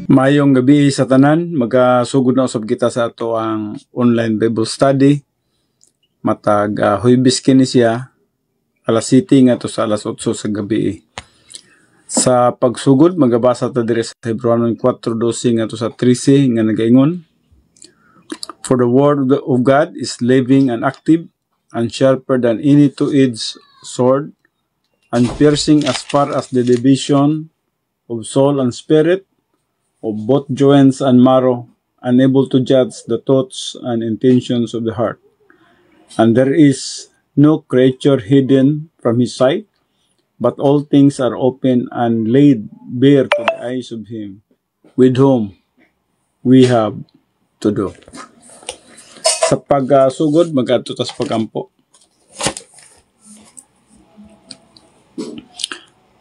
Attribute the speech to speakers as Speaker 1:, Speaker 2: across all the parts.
Speaker 1: Maayong gabi sa tanan, magasugod na usab kita sa ato ang online Bible study. Matag Huwebes kini siya, alas 7 nga to sa alas 8 sa gabi. Sa pagsugod, magabasa ta diri sa Hebreano 4:12 nga to sa 13 nga nagaingon, "For the word of God is living and active, and sharper than any two-edged sword, and piercing as far as the division of soul and spirit, of both joints and marrow, and able to judge the thoughts and intentions of the heart. And there is no creature hidden from his sight, but all things are open and laid bare to the eyes of him with whom we have to do." Sa pagsugod, mag-adto ta sa pagampo.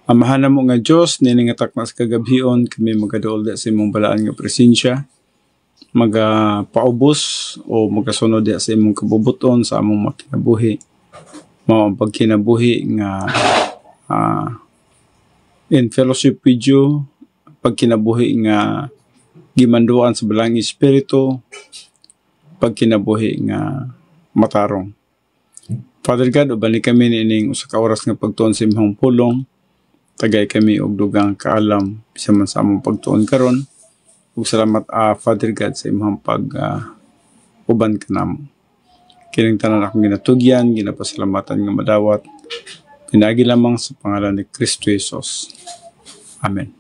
Speaker 1: Amahan mo nga Diyos, niningatak na sa kagabhion, kami magaduol sa imong balaan nga presensya, magapaubos o magasunod sa imong kabubuton sa among makinabuhi. Mao ang pagkinabuhi nga in fellowship with you, pagkinabuhi nga gimanduan sa balang espiritu, pagkinabuhi nga matarong. Father God, ubani kami nining usa ka oras nga pagtuon sa imong pulong. Tagay kami og dugang kaalam sa man sa among pagtuon karon. Ug salamat Father God sa imong uban kanamo. Kining tanan akong ginatugyan, ginapasalamatan nga madawat. Pinagi lamang sa pangalan ni Kristo Jesus. Amen.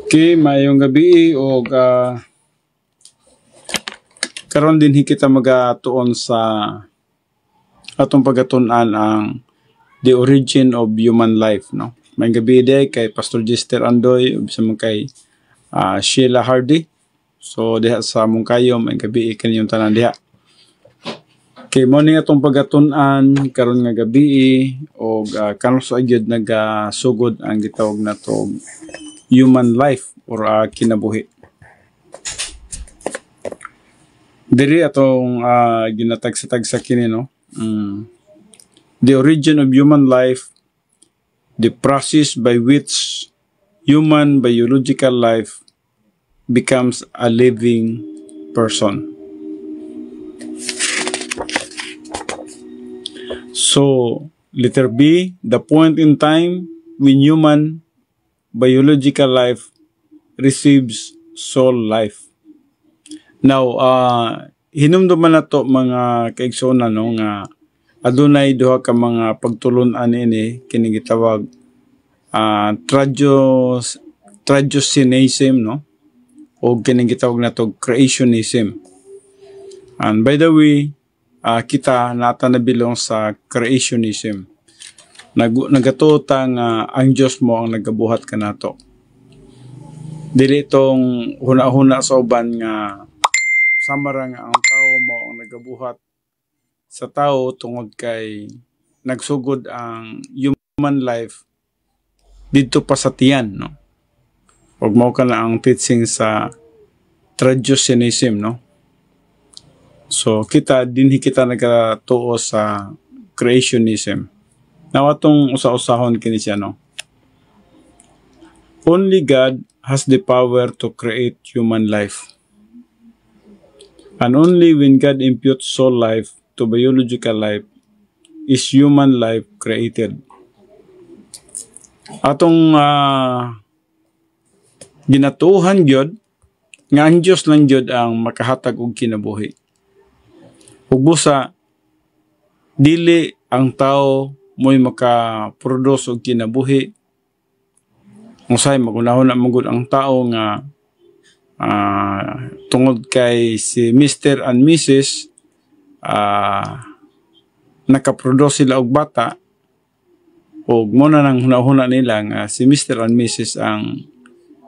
Speaker 1: Okay, mayong gabi o karon din kita magatuon sa atong pagatunan ang the origin of human life, no? May gabi day kay Pastor Jester Andoy ug sa kay Sheila Hardy. So diha sa mong kayo may gabi kaninyong tanan diha. Kay mo ni atong pagatunan karon nga gabi og kanus agyud nagasugod ang gitawag nato human life or kinabuhi. Diri atong ginatagsa-tagsa kini, no? The origin of human life, the process by which human biological life becomes a living person. So, letter B, the point in time when human biological life receives soul life. Now, hinumduman na to mga kaigsoon, no, nga adunay duha ka mga pagtulon-an ini kini gitawag tragosynism, no, o kini gitawag nato creationism. And by the way, kita nata nabilong sa creationism. Nagatuta nga ang Diyos mo ang nagabuhat kanato. Dili itong huna-huna sa uban nga samara nga ang tao mo ang nagabuhat sa tao tungod kay nagsugod ang human life dito pa sa tiyan, no? Huwag mo ka na ang teaching sa tragosynism, no? So kita nagatuo sa creationism. Now, atong usa-usahon kini siya, no? Only God has the power to create human life. And only when God imputes soul life to biological life is human life created. Atong ginatuhan gyud nga ang Dios lang gyud ang makahatag og kinabuhi. Ug busa dili ang tao mo'y makaproduce og kinabuhi. Usay magunahon na magud ang tao nga tungod kay si Mr. and Mrs. nakaproduce sila og bata, ug mo na nang hunahuna nila nga si Mr. and Mrs. ang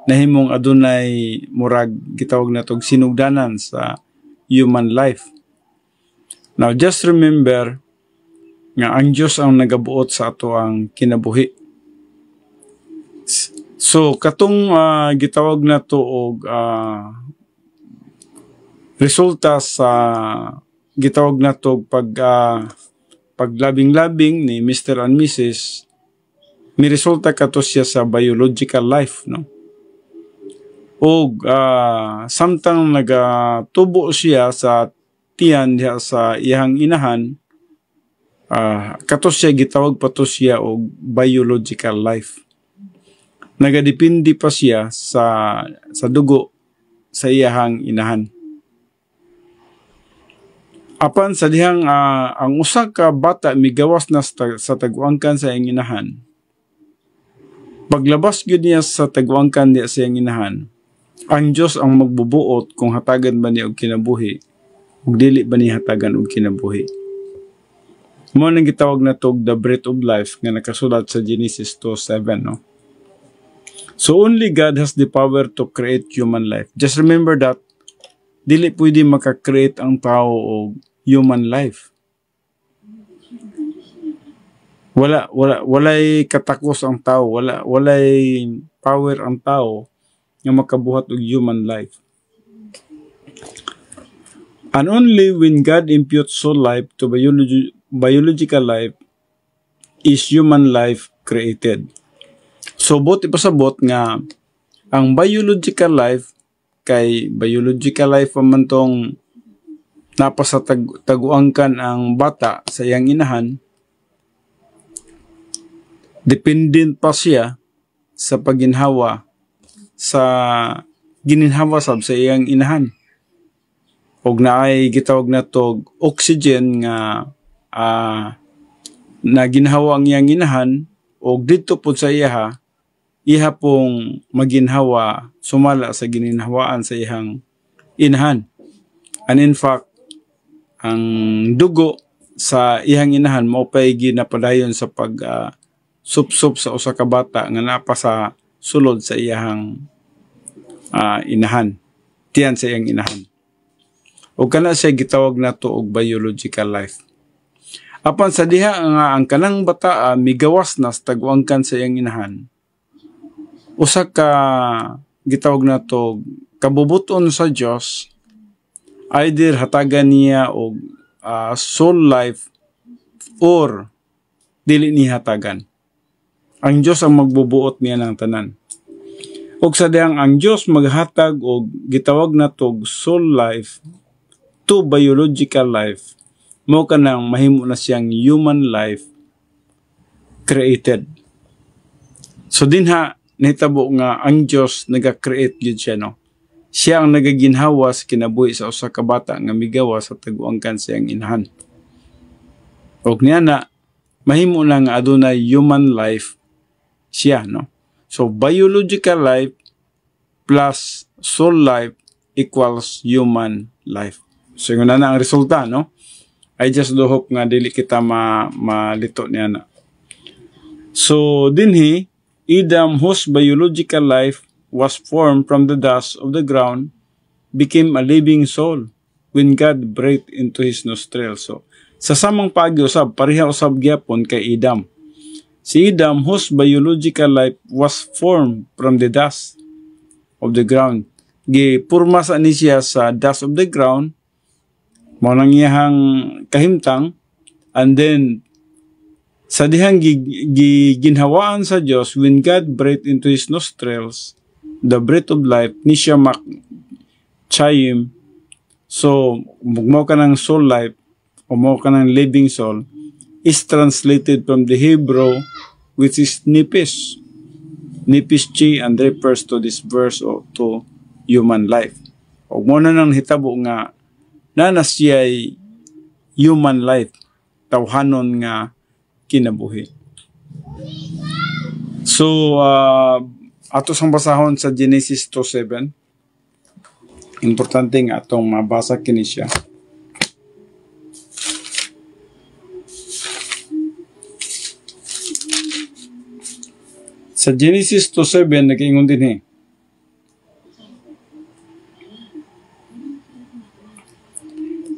Speaker 1: nahimong adunay murag gitawag natog sinugdanan sa human life. Now just remember nga ang Diyos ang nagabuot sa ato ang kinabuhi. So katong gitawag nato og resulta sa gitawag na to paglabing-labing ni Mr. and Mrs. may resulta kato siya sa biological life, no? O samtang nagatubo siya sa tiyan diha sa iyang inahan, kato siya gitawag pa to siya og biological life. Nagadepende pa siya sa dugo sa iyang inahan. Apan sa dihang ang usa ka bata migawas na sa taguangkan sa iyang inahan. Paglabas gyud niya sa taguangkan diha sa iyang inahan, ang Dios ang magbubuot kung hatagan ba niya og kinabuhi ug dili ba niya hatagan og kinabuhi. Mo nang gitawag na to the breath of life nga nakasulat sa Genesis 2:7, no? So only God has the power to create human life. Just remember that dili pwede maka-create ang tao og human life. Walay katakos ang tao, walay power ang tao nga makabuhat og human life. And only when God imputes soul life to biological life is human life created. So bot ipasabot nga ang biological life kay biological life man tong napasa taguangkan ang bata sa iyang inahan, dependent pa siya sa paginhawa sa gininhawa sab sa iyang inahan. Og naay gitawag na to oxygen nga na ginhawa ang iyang inahan, og didto pud sa iha pong maginhawa sumala sa gininhawaan sa iyang inahan. And in fact, ang dugo sa iyang inahan mao pay ginapadayon sa pag supsup sa usa ka bata nga napa sa sulod sa iyang inahan, tiyan sa iyang inahan. O kana siya gitawag na to og biological life. Apan sa diha nga ang kanang bata migawas na sa taguangkan sa iyang inahan, usa ka gitawag na to kabubuton sa Dios, either hatagan niya og soul life or dili niya hatagan. Ang Dios ang magbubuot niya ng tanan. Og sa dihang ang Dios maghatag og gitawag na to soul life to biological life, mo kanang mahimo na siyang human life created. So dinha nahitabo nga ang Dios naga-create gyud siya, no? Siya ang nagaginhawa sa kinabuhi sa usa ka bata nga migawa sa taguangkan sa iyang inahan. Og niya na mahimo na nga adunay human life siya, no? So biological life plus soul life equals human life. So yun na ang resulta, no? I just do hope nga dili kita malito niya na. So dinhi Adam, whose biological life was formed from the dust of the ground, became a living soul when God breathed into his nostrils. So, sa samang pag-usab, pareha usab gyapon kay Adam. Si Adam, whose biological life was formed from the dust of the ground. Gipurma sa ni siya sa dust of the ground, mao nang iyang kahimtang, and then sa dihang ginhawaan sa Dios, when God breathed into his nostrils the breath of life, ni siya chayim. So mo ka ng soul life o mo ka ng living soul is translated from the Hebrew which is nipis chi, and refers to this verse o to human life. O mo na nang hitabo nga na siya ay human life, tawhanon nga kinabuhi. So ato sang basahon sa Genesis 2:7. Importante nga atong mabasa kini siya. Sa Genesis 2:7 nag-ingon din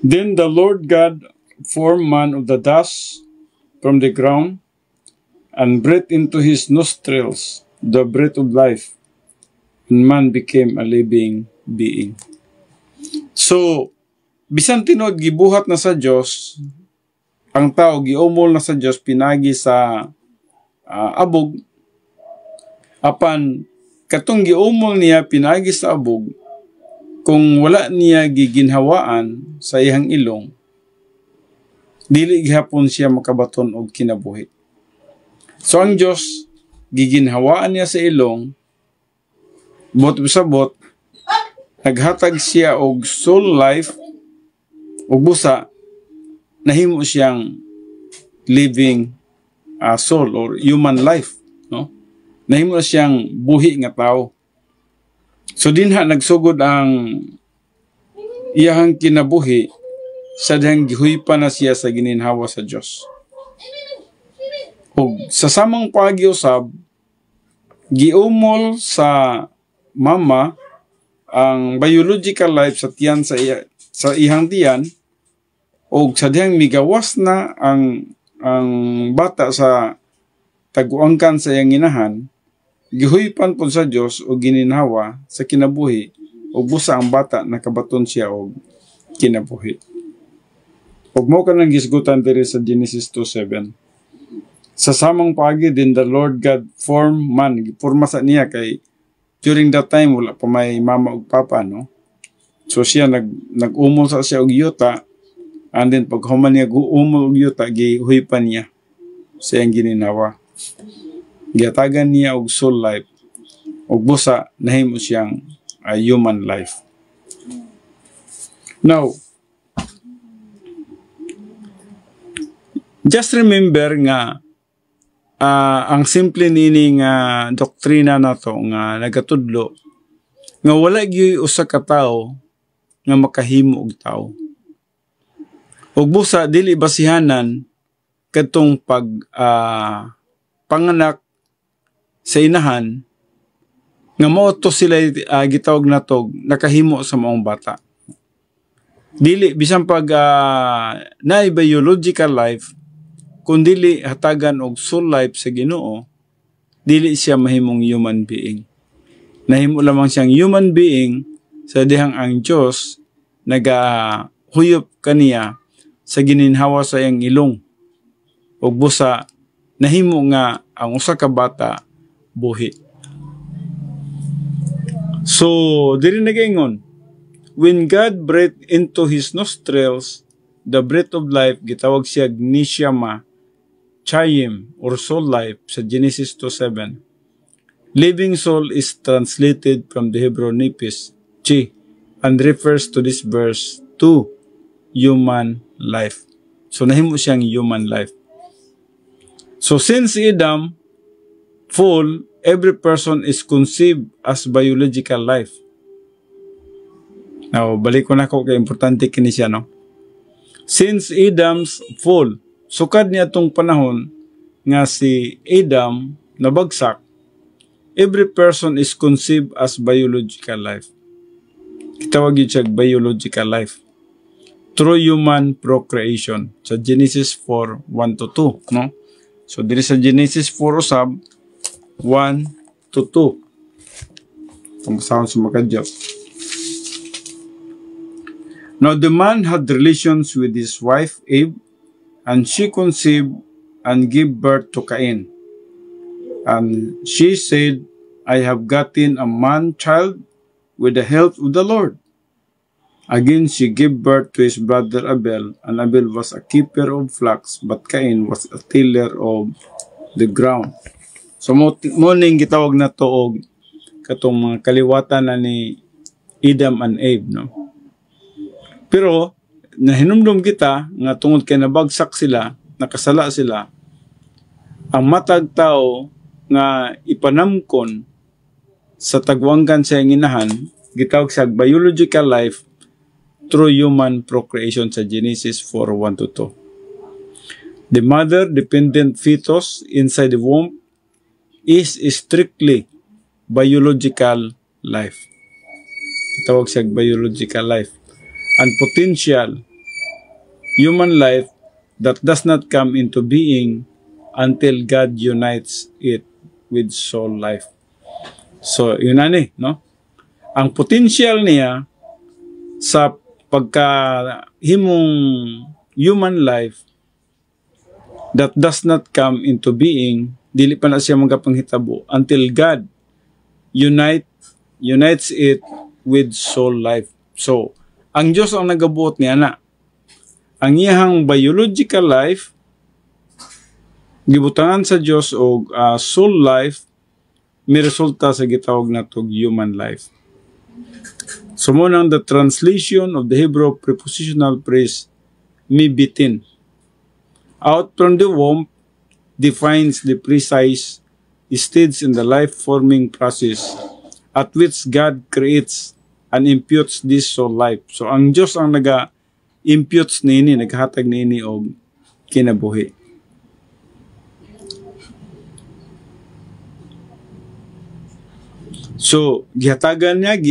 Speaker 1: Then the Lord God formed man of the dust from the ground, and breathed into his nostrils the breath of life, and man became a living being. So, bisan tinuod gibuhat na sa Dios, ang tao giumol na sa Dios pinagi sa abog, apan katong giumol niya pinagi sa abog, kung wala niya giginhawaan sa iyang ilong, dili gihapon siya makabaton og kinabuhi. So ang Dios giginhawaan niya sa ilong, bot sa naghatag siya og soul life, og busa nahimo siyang living soul or human life, no? Nahimo siyang buhi nga tao. So dinha nagsugod ang iyang kinabuhi sa dihang gihuipan na siya sa gininhawa sa Dios. Og sa samang pagiusab, giumol sa mama ang biological life sa tiyan sa ihang tiyan, o sa dihang migawas na ang bata sa taguangkan sa iyang inahan, gihuipan po sa Dios o gininhawa sa kinabuhi, o busa ang bata nakabaton siya og kinabuhi. Ug mo kanang gisgutan diri sa Genesis 2:7. Sa samang pagi din the Lord God form man, giporma sa niya kay during that time wala pa may mama ug papa, no? So siya nag-umol sa siya og yuta. And then pag human niya guumol og yuta, gihuipan niya sa iyang gininawa. Giatagan niya og soul life, og busa nahimo siyang human life. Now, just remember nga ang simple nini nga doktrina nato nga nagatudlo nga wala gyud usa ka tawo nga makahimo og tawo. Ug busa dili basihanan kadtong panganak sa inahan nga mao to sila gitawag natog nakahimo sa maong bata. Dili bisan pag naay biological life, kung dili hatagan og soul life sa Ginoo, dili siya mahimong human being. Nahimo lamang siyang human being sa dihang ang Dios nagahuyop kaniya sa gininhawa sa iyang ilong, ug busa nahimo nga ang usa ka bata buhi. So diri nagaingon, when God breathed into his nostrils the breath of life, gitawag siya neshama, chayim or soul life sa Genesis 2:7. Living soul is translated from the Hebrew nepis, chi, and refers to this verse to human life. So nahimo siyang human life. So since Adam fall, every person is conceived as biological life. Now, balik ko na ko kay importante kini siya, no? Since Adam's fall, sukad niya tong panahon nga si Adam nabagsak, every person is conceived as biological life. Kitawag yun siya biological life through human procreation sa Genesis 4:1-2, no? So diri sa Genesis 4 usab 1-2. Pamasahon sa makadyo. Now the man had relations with his wife Eve, and she conceived and gave birth to Cain. And she said, I have gotten a man-child with the help of the Lord. Again she gave birth to his brother Abel, and Abel was a keeper of flocks, but Cain was a tiller of the ground. So morning gitawag na to og katong mga kaliwatan na ni Adam and Eve, no? Pero nahinumdum kita nga tungod kay nabagsak sila, nakasala sila, ang matag tao nga ipanamkon sa tagwanggan sa inahan, gitawag sa biological life through human procreation sa Genesis 4:1-2. The mother-dependent fetus inside the womb is strictly biological life. Gitawag sa biological life. And potential human life that does not come into being until God unites it with soul life. So, yun na no? Ang potential niya sa pagka himong human life that does not come into being, dili pa na siya magapanghitabo until God unites it with soul life. So, ang Diyos ang nagabuot niya na. Ang iyahang biological life, gibutangan sa Diyos o soul life, may resulta sa gitawag na to human life. So, munang the translation of the Hebrew prepositional phrase, mibitin. Out from the womb defines the precise stage in the life-forming process at which God creates and imputes this soul life. So, ang Diyos ang naga-imputes nini, naghahatag nini o kinabuhi. So, gihatagan niya,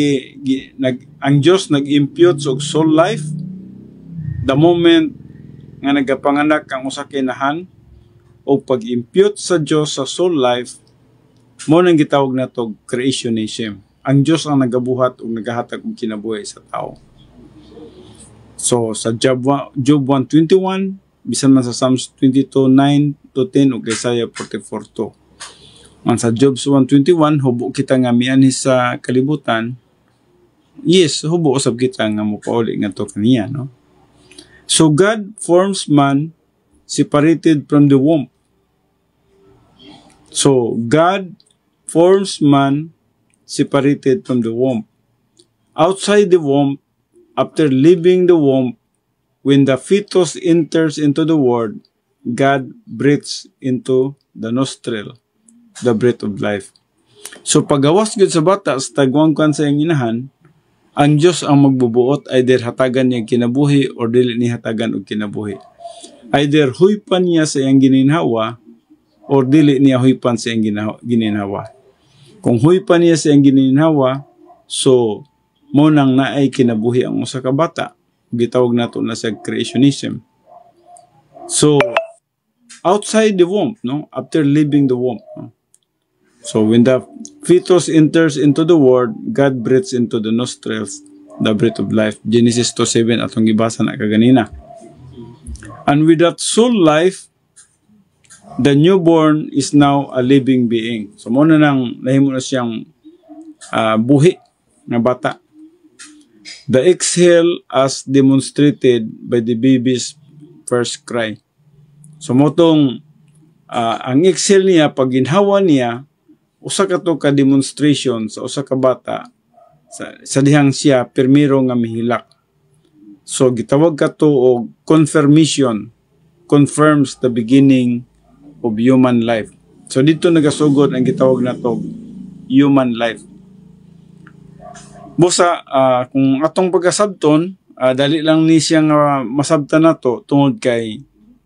Speaker 1: ang Diyos nag-impute og soul life the moment nga nagapanganak ang usa ka inahan, o pag-impute sa Diyos sa soul life, mo nang gitawag na to creationism. Ang Diyos ang nagabuhat o nagahatag og kinabuhi sa tao. So, sa Job 1:21, bisan man sa Psalms 22:9-10 o Isaiah 44:2. Man sa Job 1:21, hubo kita nga mianhi sa kalibutan. Yes, hubo usab kita nga mopauli nga to kaniya, no? So God forms man separated from the womb. So God forms man separated from the womb. Outside the womb, after leaving the womb, when the fetus enters into the world, God breathes into the nostril the breath of life. So pagawas gyud sa bata sa tagwangkan sa iyang inahan, ang Diyos ang magbubuot, either hatagan niya kinabuhi or dili ni hatagan og kinabuhi. Either huypan niya sa iyang gininhawa or dili niya huypan sa iyang gininhawa. Kung huypan niya sa iyang gininhawa, so mo nang naay kinabuhi ang usa ka bata. Gitawag nato na sa creationism. So outside the womb, no, after leaving the womb, no? So when the fetus enters into the world, God breathes into the nostrils the breath of life. Genesis 2:7 atong gibasa na kaganina. And with that soul life, the newborn is now a living being. So mo na nang nahimo na siyang buhi nga bata. The exhale as demonstrated by the baby's first cry. So motong ang exhale niya, pag ginhawa niya, usa ka to ka demonstration sa usa ka bata sa dihang siya permiro nga mihilak. So gitawag ka to og confirmation, confirms the beginning of human life. So dito nagasugod ang gitawag na to human life. Busa kung atong pagkasabton, dali lang ni siya nga masabtan nato tungod kay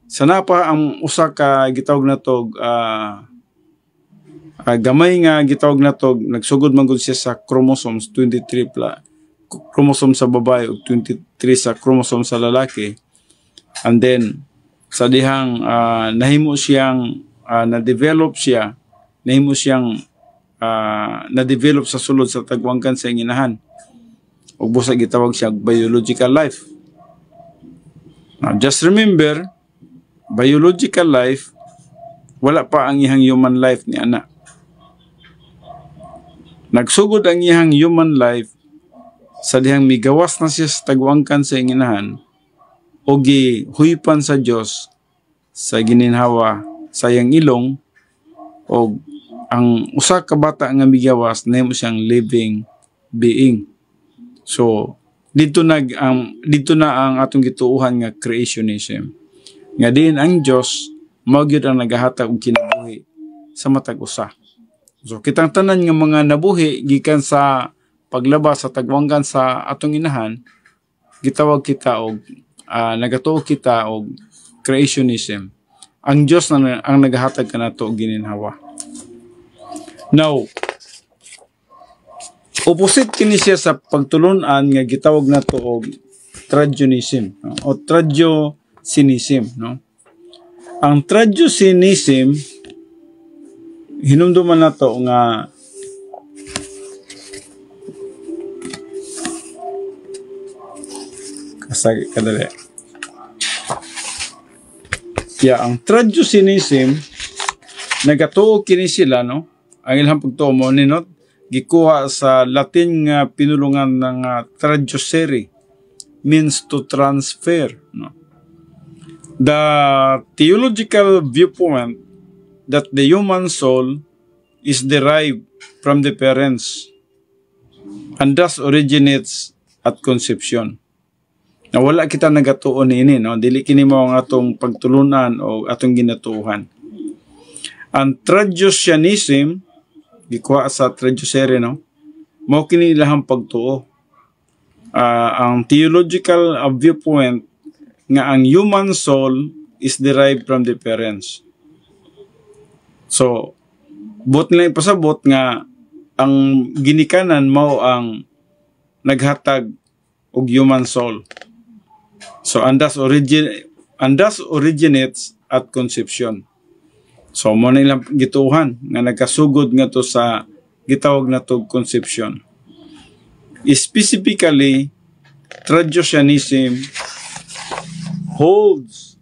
Speaker 1: sana pa ang usa ka gitawag na to gamay nga gitawag na to, nagsugod man gud siya sa chromosomes 23 chromosome sa babae ug 23 sa chromosome sa lalaki. And then sa dihang nahimo siyang na-develop siya, nahimo siyang na-develop sa sulod sa tagwangkan sa inahan. Ug busa gitawag siya biological life. Now just remember, biological life wala pa ang iyang human life ni ana. Nagsugod ang iyang human life sa dihang migawas na siya sa tagwangkan sa inahan o gihuypan sa Dios sa gininhawa sa iyang ilong, o ang usa ka bata nga migawas nahimo siyang living being. So dito na ang atong gituuhan nga creationism. Nga din ang Dios mao gyud ang nagahatag og kinabuhi sa matag usa. So kitang tanan nga mga nabuhi gikan sa paglabas sa tagwanggan sa atong inahan, gitawag kita og nagatuo kita og creationism. Ang Dios na ang nagahatag kanato og gininhawa. Now, opposite kini siya sa pagtulon-an nga gitawag nato og traditionism, no? O traditionism, no? Ang traditionism hinumduman nato nga Asa kadali. Ang Trajucianism nagatuo kini sila, no? Ang ilang pagtuo mo ninot gikuha sa Latin nga pinulungan ng traducere, means to transfer, no? The theological viewpoint that the human soul is derived from the parents and thus originates at conception. Na wala kita nagatuon ini, no? Dili kini mo ang atong pagtulunan o atong ginatuuhan. Ang Trajucianism gikuha sa traducere, no? Mao kini ilahang pagtuo. Ang theological viewpoint nga ang human soul is derived from the parents. So, bot nila ipasabot nga ang ginikanan mao ang naghatag og human soul. So, and thus originates at conception. So, mo na ilang gituhan nga nagkasugod nga to sa gitawag na to conception. Specifically, Trajucianism holds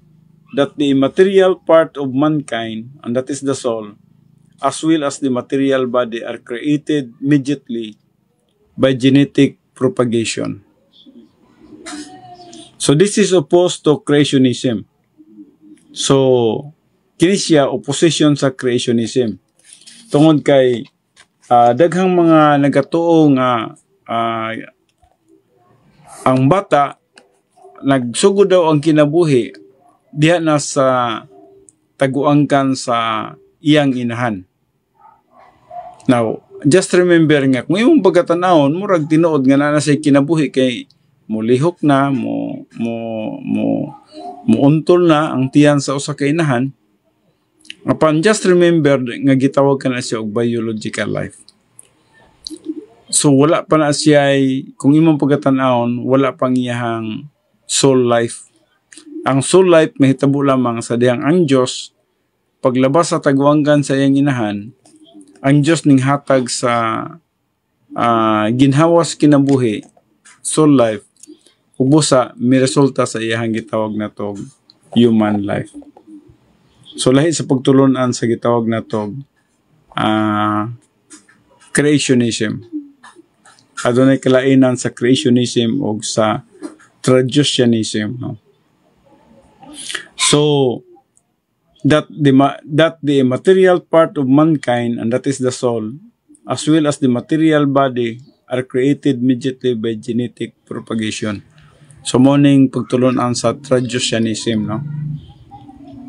Speaker 1: that the immaterial part of mankind, and that is the soul, as well as the material body, are created immediately by genetic propagation. So this is opposed to creationism. So kini siya opposition sa creationism. Tungod kay daghang mga nagatuo nga ang bata nagsugod daw ang kinabuhi diha na sa taguangkan sa iyang inahan. Now, just remember nga kung imong pagkatanawon murag tinuod nga na say kinabuhi kay mulihok na muuntol na ang tiyan sa usa ka inahan. Apan just remember nga gitawag ka na siya og biological life. So wala pa na siya, kung imong pagkatan-awon, wala pang iyang soul life. Ang soul life mahitabo lamang sa dihang ang Dios paglabas sa taguanggan sa iyang inahan, ang Dios ning hatag sa ginhawas kinabuhi, soul life, ubusa miresulta sa iyang gitawag na to human life. So lahi sa pagtulunan sa gitawag na to creationism. Adunay kalainan sa creationism o sa Trajucianism, no? So that the material part of mankind, and that is the soul, as well as the material body, are created immediately by genetic propagation. So morning pagtulunan sa Trajucianism, no?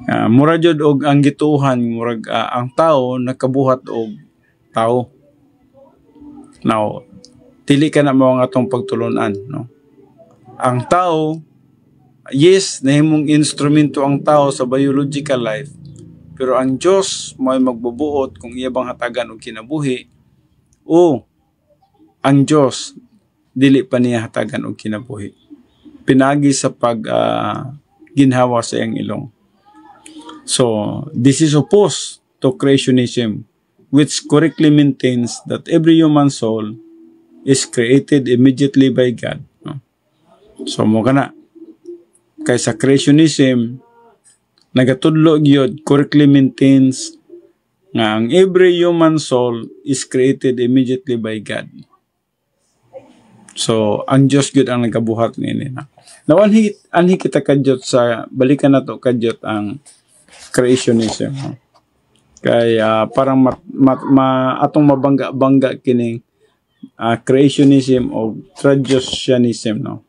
Speaker 1: Murag jud og ang gituhan murag ang tao nakabuhat og tao. Now, dili ka na mo ang atong pagtulunan, no? Ang tao, yes, nahimong instrumento ang tao sa biological life, pero ang Dios may magbubuot kung iya bang hatagan og kinabuhi, o ang Dios dili pa niya hatagan og kinabuhi. Pinagi sa ginhawa sa iyang ilong. So, this is opposed to creationism, which correctly maintains that every human soul is created immediately by God. No? So, mo ka na. Kaysa creationism, nagatudlo gyud correctly maintains nga ang every human soul is created immediately by God. So, ang Diyos gyud ang nagabuhat niini na. Now, anhi kita kadyot sa, balikan na to kadyot ang creationism. No? Kay parang atong mabangga-bangga kining creationism o Trajucianism, no?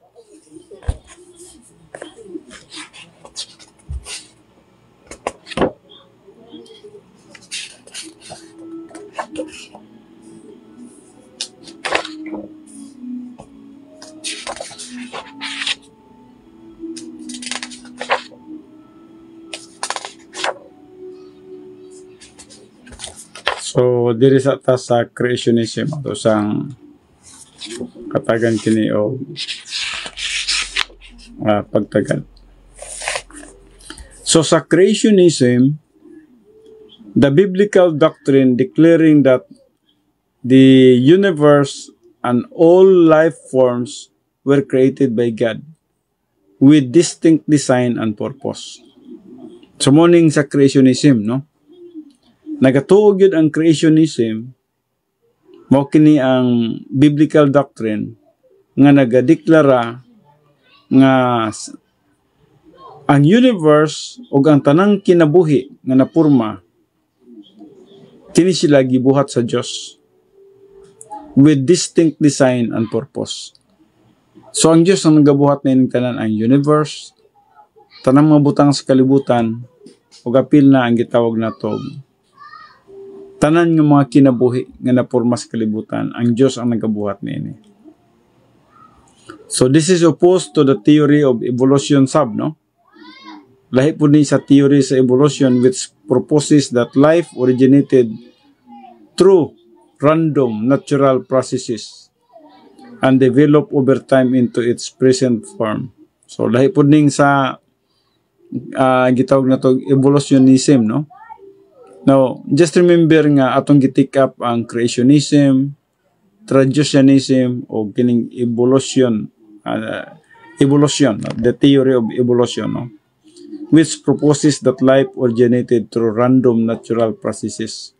Speaker 1: So, diri sa creationism, ato sang katagan kini o pagtagal. So, sa creationism, the biblical doctrine declaring that the universe and all life forms were created by God with distinct design and purpose. So morning sa creationism, no? Nagatuog yun ang creationism, mao kini ang biblical doctrine nga nagadeklara nga ang universe ug ang tanang kinabuhi nga napurma kini sila gibuhat sa Dios with distinct design and purpose. So ang Dios ang nagabuhat na ining tanan, ang universe, tanang mga butang sa kalibutan, ug apil na ang gitawag nato tanan ng mga kinabuhi nga napurma sa kalibutan, ang Dios ang nagabuhat niini. So this is opposed to the theory of evolution sub, no? Lahi po din sa theory sa evolution which proposes that life originated through random natural processes and develop over time into its present form. So lahi po din sa gitawag na to evolutionism, no? Now, just remember nga atong gitik up ang creationism, traditionism o kining evolution, the theory of evolution, no? Which proposes that life originated through random natural processes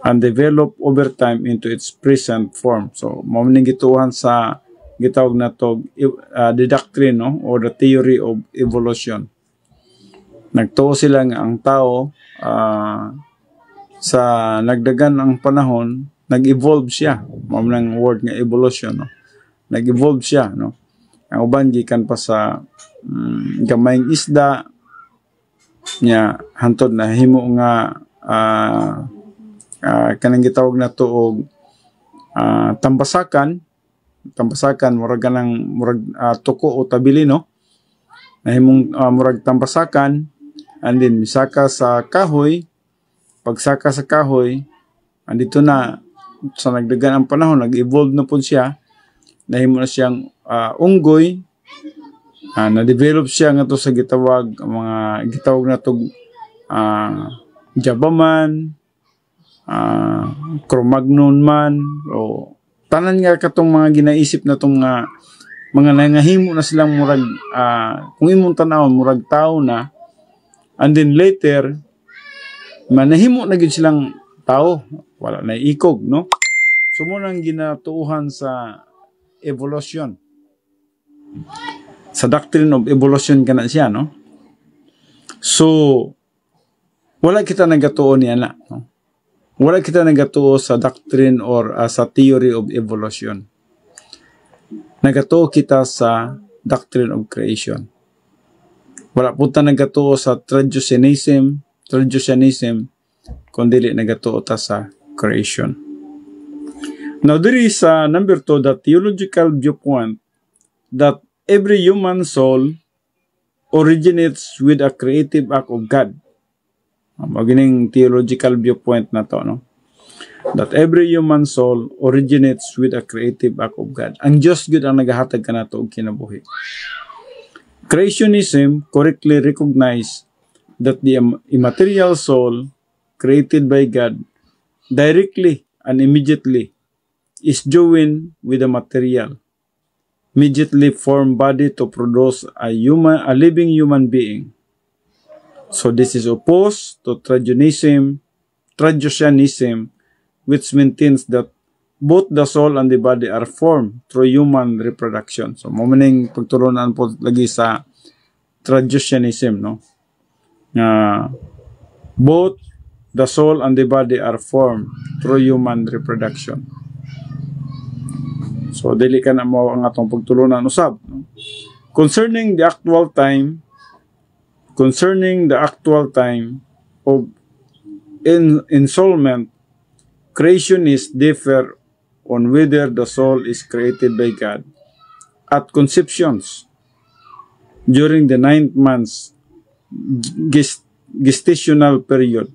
Speaker 1: and develop over time into its present form. So, mao ning gituhan sa gitawag na to the doctrine, no? Or the theory of evolution. Nagtuo sila nga ang tao sa nagdagan ang panahon, nag-evolve siya. Mao nang word nga evolution, no? Nag-evolve siya, no? Ang uban gikan pa sa gamayng isda nya hantod na himo nga kanang gitawag na to og tambasakan murag kanang murag tuko o tabili, no? Nahimong murag tambasakan. And then, misaka sa kahoy, pagsaka sa kahoy, andito na, sa nagdagan ang panahon, nag-evolve na po siya, nahimo na siyang unggoy, na-develop siya nga to sa gitawag na to, Java man, Cro-Magnon man, o tanan nga katong mga ginaisip na tong mga nangahimo na silang murag, kung imong tanawon, murag tao na. And then later, manahimo na gid silang tao, wala na ikog, no? So mo nang ginatuuhan sa evolution. Sa doctrine of evolution kana siya, no? So wala kita nagatuo ni ana, no? Wala kita nagatuo sa doctrine or sa theory of evolution. Nagatuo kita sa doctrine of creation. Wala po ta nagatuo sa traditionism, kundi nagatuo ta sa creation. Now, there is number 2, the theological viewpoint that every human soul originates with a creative act of God. Magining theological viewpoint na to, no? That every human soul originates with a creative act of God. Ang Diyos gud ang nagahatag kanato og kinabuhi. Creationism correctly recognizes that the immaterial soul created by God directly and immediately is joined with the material, immediately formed body to produce a living human being. So this is opposed to traditionism, which maintains that both the soul and the body are formed through human reproduction. So, mamaning pagturunan po lagi sa traditionism, no? Both the soul and the body are formed through human reproduction. So, dili ka na mo ang atong pagturunan usab, no? Concerning the actual time of ensoulment, creationists differ on whether the soul is created by God at conceptions during the 9 months gestational period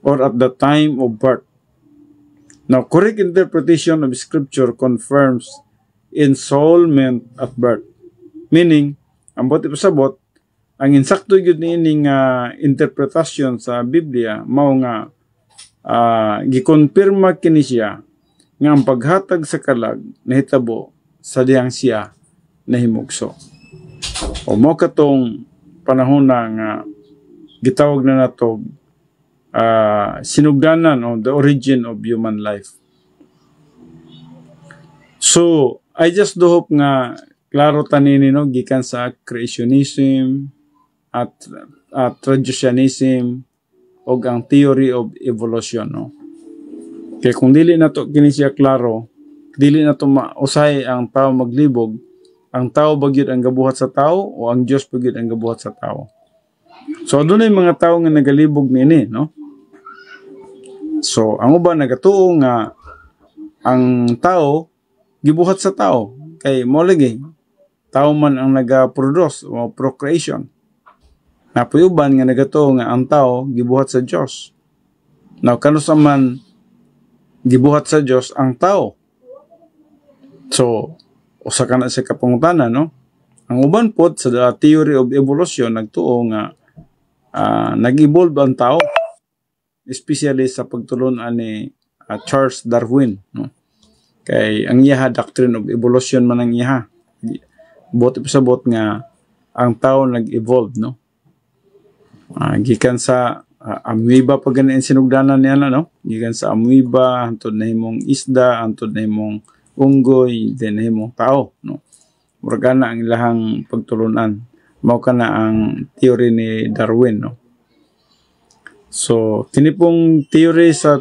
Speaker 1: or at the time of birth. Now, correct interpretation of Scripture confirms ensoulment at birth. Meaning, ang buti pasabot, ang insakto yun nining interpretasyon sa Biblia, mao nga gikonfirma kini siya nga ang paghatag sa kalag nahitabo sa diyang siya nahimugso. O mo katong panahon na nga gitawag na nato sinugdanan o the origin of human life. So I just do hope nga klaro tanini no gikan sa creationism at traditionalism o ang theory of evolution, no. Kaya kung dili na to kini siya klaro, dili na to mausay ang tao maglibog, ang tao bagyod ang gabuhat sa tao o ang Dios bagyod ang gabuhat sa tao. So adunay mga tao nga nagalibog niini, no. So ang uban nagatuo nga ang tao gibuhat sa tao kay mo lagi tao man ang naga-produce o procreation. Napoy uban nga nagatuo nga ang tao gibuhat sa Dios. Now kanusa man gibuhat sa Dios ang tao. So usa ka na sa kapangutana, no. Ang uban pod sa theory of evolution nagtuo nga nag-evolve ang tao, especially sa pagtulon ani Charles Darwin, no. Kay ang iyaha doctrine of evolution man ang iyaha. Bot pasabot nga ang tao nag-evolve, no. Gikan sa amoeba pa ganin sinugdanan niya na, no. Gikan sa amoeba hantod na himong isda, hantod na himong unggoy, then himong tao, no. Murag na ang ilahang pagtulunan. Mao kana ang theory ni Darwin, no. So kini pong theory sa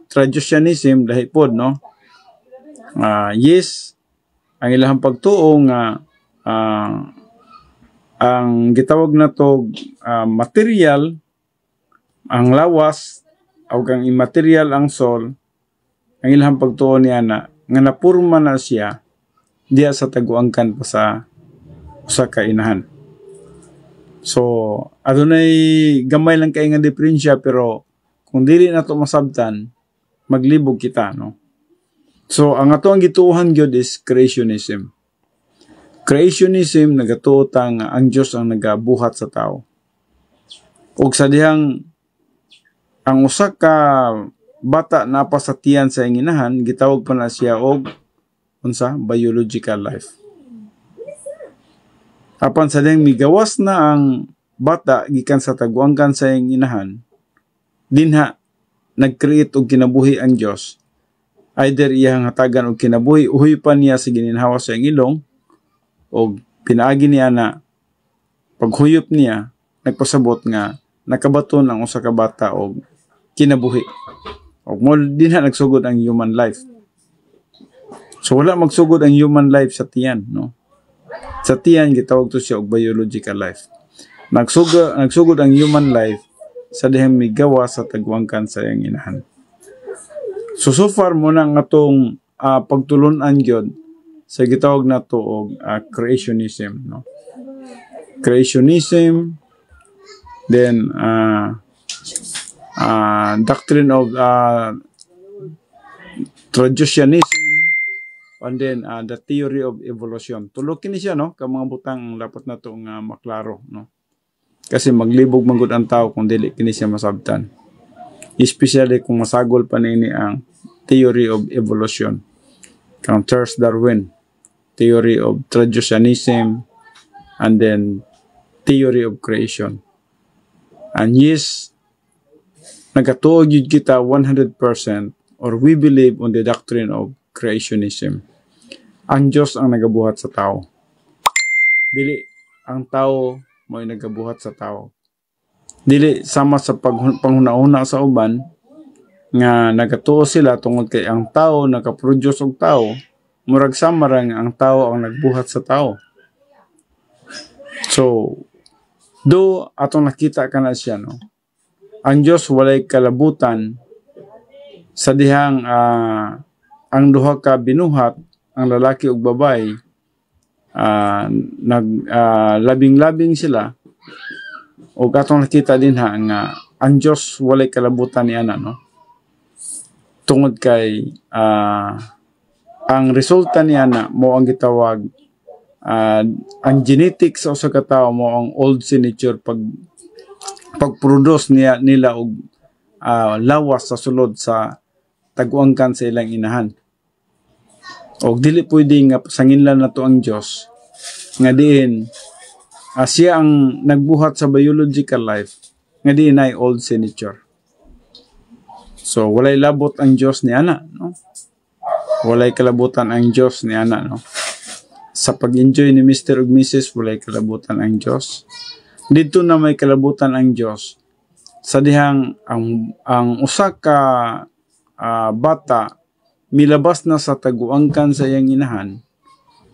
Speaker 1: traditionalism dahil pod, no. Yes, ang ilahang pagtuo nga ang gitawag na to material ang lawas o ang immaterial ang soul, ang ilahang pagtuo niya na nga napurma na siya diya sa taguangkan pa sa kainahan. So adunay gamay lang kay nga diferensya, pero kung dili na to masabtan maglibog kita, no. So ang ato ang gituohan gyud is creationism. Creationism nagatuo nga ang Dios ang nagabuhat sa tao. Ug sa dihang ang usa ka bata na pa sa tiyan sa inginahan, gitawag pa na siya og unsa biological life. Apan sa dihang migawas na ang bata gikan sa taguangkan sa inginahan, dinha nag-create og kinabuhi ang Dios. Either iyang hatagan og kinabuhi uhoy pa niya sa gininhawa sa ilong, o pinaagi niya na paghuyop niya nagpasabot nga nakabaton ang usa ka bata og kinabuhi. Og mo dinha nagsugod ang human life. So wala magsugod ang human life sa tiyan, no. Sa tiyan gitawag to siya og biological life. Nagsugod ang human life sa dihang migawa sa tagwangkan sa iyang inahan. So far mo na nga atong pagtulon-an gyud sa gitawag na to og creationism, no. Creationism, then doctrine of traditionalism, and then the theory of evolution. Tulo kini siya, no, ka mga butang dapat na to nga maklaro, no. Kasi maglibog man gud ang tao kung dili kini siya masabtan. Especially kung masagol pa nini ang theory of evolution kang Charles Darwin, theory of traditionalism, and then theory of creation. And yes, nagatuog yun kita 100% or we believe on the doctrine of creationism. Ang Diyos ang nagabuhat sa tao. Dili ang tao mo'y nagabuhat sa tao. Dili sama sa panghuna-una sa uban nga nagatuo sila tungod kay ang tao nakaproduce og tao, murag sama ra nga ang tao ang nagbuhat sa tao. So do atong nakita kana siya, no, ang Dios walay kalabutan sa dihang ang duha ka binuhat, ang lalaki ug babae, labing-labing sila. O atong nakita din nga ang Dios walay kalabutan ni ana, no, tungod kay ang resulta niya na mo ang gitawag ang genetics sa usa ka tawo mo ang old signature pagproduce nila og lawas sa sulod sa taguangkan sa ilang inahan. Og dili pwede nga sanginlan nato ang Dios nga diin siya ang nagbuhat sa biological life nga di na old signature. So walay labot ang Dios ni ana, no? Walay kalabutan ang Dios ni ana, no? Sa pag-enjoy ni Mr. ug Mrs. walay kalabutan ang Dios. Dito na may kalabutan ang Dios sa dihang ang usa ka bata milabas na sa taguangkan sa iyang inahan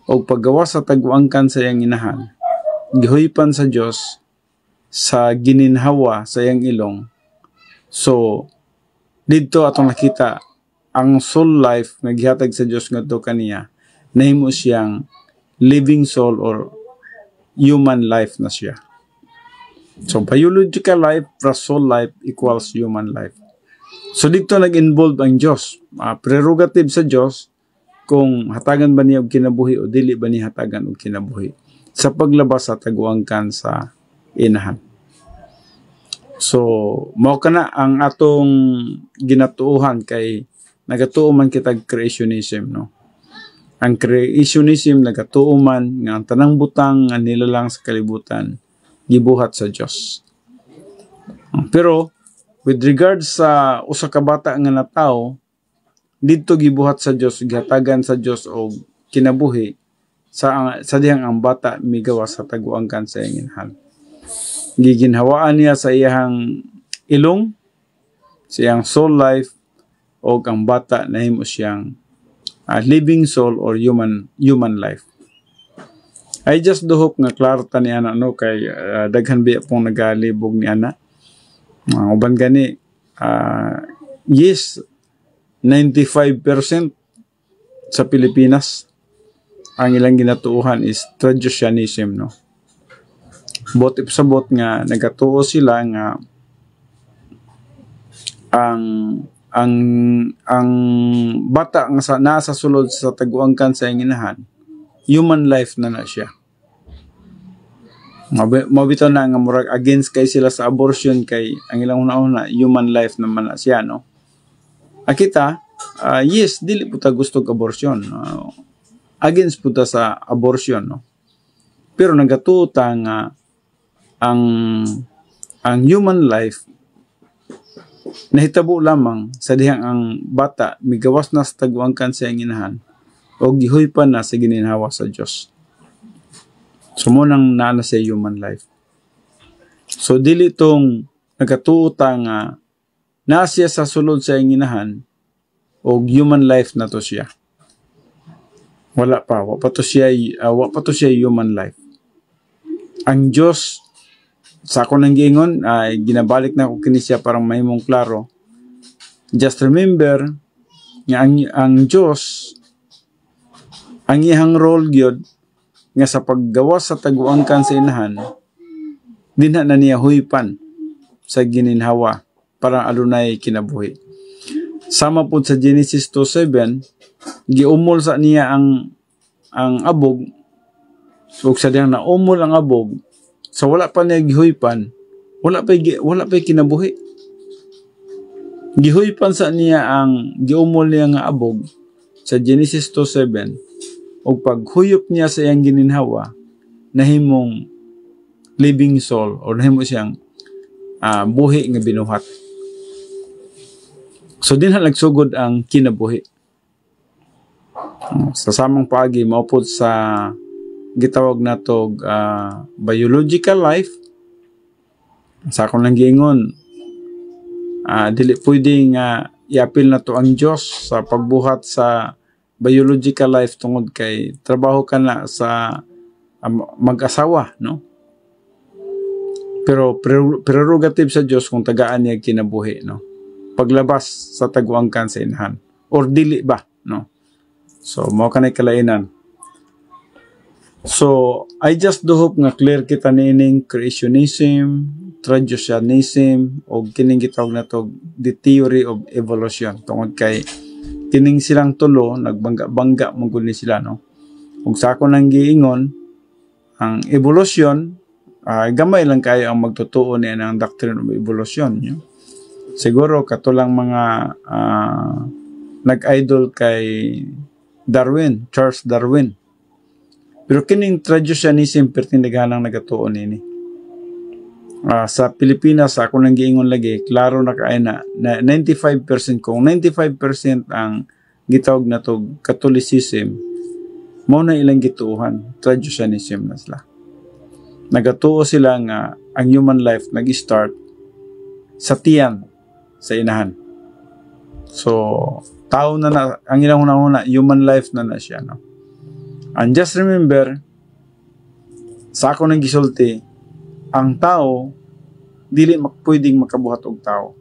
Speaker 1: o paggawa sa taguangkan sa iyang inahan, gihuypan sa Dios sa gininhawa sa iyang ilong. So dito atong nakita ang soul life nga gihatag sa Dios ngadto kaniya, nahimo siyang living soul or human life na siya. So biological life plus soul life equals human life. So dito nag-involve ang Dios, prerogative sa Dios kung hatagan ba niya og kinabuhi o dili ba niya hatagan og kinabuhi sa paglabas sa taguangkan sa inahan. So mao kana ang atong ginatuohan kay nagatuo man kita creationism, no? Ang creationism nagatuo man nga ang tanang butang nga nilalang sa kalibutan gibuhat sa Dios. Pero with regards sa usa ka bata nga natawo, didto gibuhat sa Dios, gihatagan sa Dios og kinabuhi sa dihang ang bata migawa sa taguangkan sa iyang inahan. Giginhawaan niya sa iyang ilong, sa iyang soul life, o ang bata nahimo siyang living soul or human life. I just do hope nga klaro ta ni ana, no, kay daghan biya pong nagalibog ni ana. Uban gani yes, 95% sa Pilipinas ang ilang ginatuuhan is Trajusianism, no. Bot ipasabot nga nagatuo sila nga ang bata nga nasa sulod sa taguangkan sa iyang inahan, human life na siya. Mabito na nga murag against kay sila sa abortion kay ang ilang una-una human life naman na siya, no. Akita, yes, dili po ta gusto abortion. Against po ta sa abortion, no. Pero nagatuta nga ang human life nahitabo lamang sa dihang ang bata migawas na sa taguangkan sa iyang inahan o gihuypan na sa gininhawa sa Dios. So mo nang naana sa human life. So dili tong nagatuota nga naa siya sa sulod sa iyang inahan o human life na to siya. Wa pa to siya human life. Ang Dios sa ako nang giingon, ginabalik na ko kini siya parang mahimong klaro. Just remember nga ang Dios ang iyang role gyud nga sa paggawa sa taguangkan sa inahan dinha na niya huypan sa gininhawa para adunay kinabuhi. Sama pud sa Genesis 2:7, giumol sa niya ang abog ug sa diyang naumol ang abog. So wala pa niya gihuypan, wala pa kinabuhi. Gihuypan sa niya ang giumol niya nga abog sa Genesis 2:7 ug paghuyop niya sa iyang gininhawa nahimong living soul or nahimo siyang buhi nga binuhat. So dinha nagsugod ang kinabuhi. Sa samang paagi maupod sa gitawag natog biological life. Sa akong lang giingon, dili pwedeng iapil na to ang Dios sa pagbuhat sa biological life tungod kay trabaho ka na sa mag-asawa, no? Pero prerogative sa Dios kung tagaan niya kinabuhi, no? Paglabas sa taguangkan sa inahan or dili ba, no? So mao kanay kalainan. So, I just do hope nga clear kita nining creationism, Trajusianism, o kining gitawag na to the theory of evolution. Tungod kay kining silang tulo, nagbangga-bangga mong ni sila, no? Kung sa ako nang giingon, ang evolution, gamay lang kayo ang magtutuo niya ng doctrine of evolution. No? Siguro, katulang mga nag-idol kay Darwin, Charles Darwin. Pero kining traditionalism pertindaganang nagatuon nini. Sa Pilipinas, ako nang giingon lagi, klaro na kaay na 95%, kung 95% ang gitawag na to Catholicism, mao na ilang gituuhan, traditionalism na sila. Nagatuo sila nga ang human life nag-start sa tiyan, sa inahan. So, tao na ang ilang una human life na siya, no? And just remember, sa ako nang gisulti, ang tao dili pwedeng makabuhat og tao.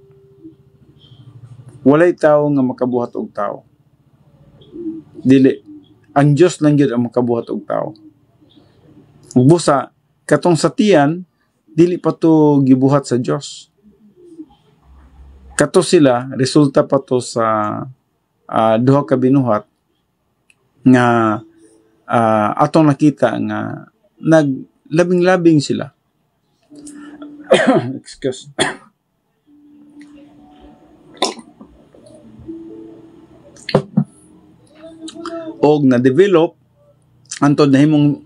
Speaker 1: Walay tao nga makabuhat og tao. Dili. Ang Dios lang gyud ang makabuhat og tao. Ug busa katong sa tiyan, dili pa to gibuhat sa Dios. Kato sila resulta pa to sa duha ka binuhat nga atong nakita nga naglabing-labing sila. Excuse. Og na-develop antod nahimong